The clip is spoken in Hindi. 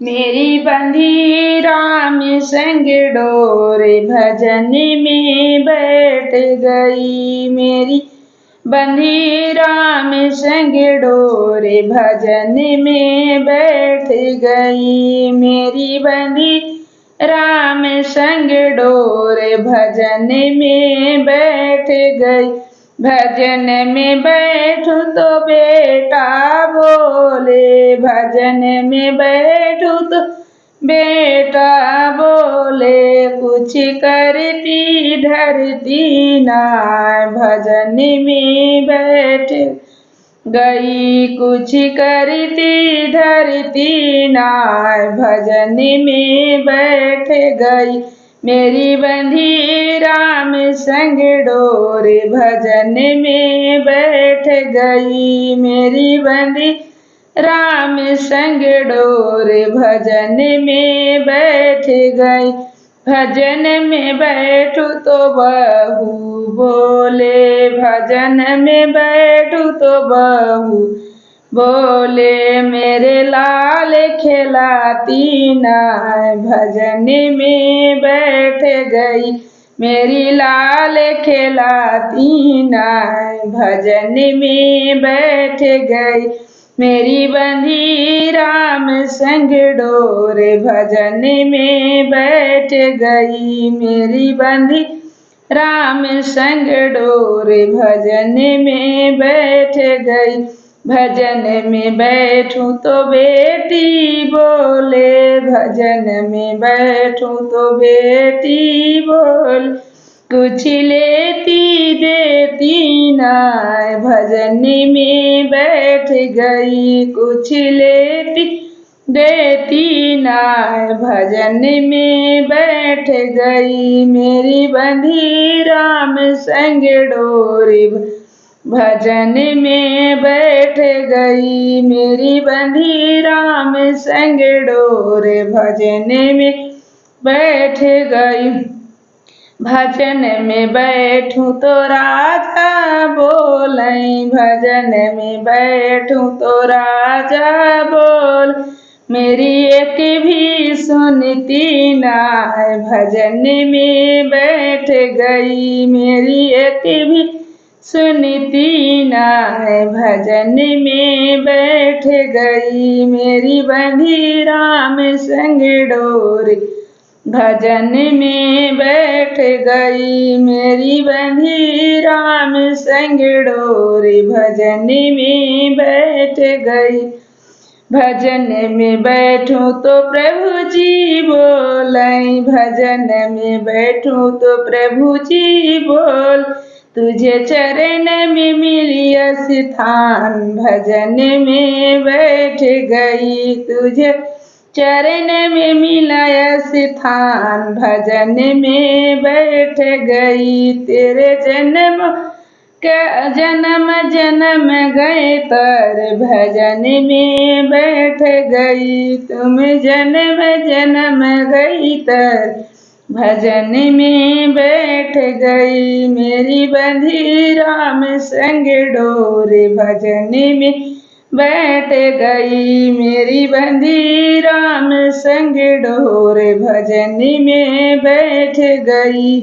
मेरी बंधी राम संग डोरे भजन में बैठ गई। मेरी बंधी राम संग डोरे भजन में बैठ गई। मेरी बंधी राम संग डोरे भजन में बैठ गई। भजन में बैठू तो बेटा बोले, भजन में बैठू तो बेटा बोले, कुछ करती धरती ना भजन में बैठ गई। कुछ करती धरती ना भजन में बैठ गई। मेरी बंधी राम संग डोरे भजन में बैठ गई। मेरी बंधी राम संग डोरे भजन में बैठ गई। भजन में बैठू तो बहू बोले, भजन में बैठू तो बहू बोले, मेरे लाल खिलाती ना भजन में बैठ गई। मेरी लाल खिलाती ना भजन में बैठ गई। मेरी बंधी राम संग डोरे भजन में बैठ गई। मेरी बंधी राम संग डोरे भजन में बैठ गई। भजन में बैठूं तो बेटी बोले, भजन में बैठूं तो बेटी बोल, कुछ लेती देती ना भजन में बैठ गई। कुछ लेती देती ना भजन में बैठ गई। मेरी बंधी राम संग डोरे भजन में बैठ गई। मेरी बंधी राम संग डोरे भजन में बैठ गई। भजन में बैठूं तो राजा बोले, भजन में बैठूं तो राजा बोल, मेरी एक भी सुनती ना भजन में बैठ गई। मेरी एक भी सुनती ना भजन में बैठ गई। मेरी बंधी राम संग डोरे भजन में बैठ गई। मेरी बंधी राम संग डोरे भजन में बैठ गई। भजन में बैठूं तो प्रभु जी बोले, भजन में बैठूं तो प्रभु जी बोल, तुझे चरण में मिली स्थान भजन में बैठ गई। तुझे चरण में मिला स्थान भजन में बैठ गई। तेरे जन्म जन्म जन्म गए तर भजन में बैठ गई। तुम जन्म जन्म गई तर भजन में बैठ गई। मेरी बंधी राम संग डोरे भजन में बैठ गई। मेरी बंधी राम संग डोरे भजन में बैठ गई।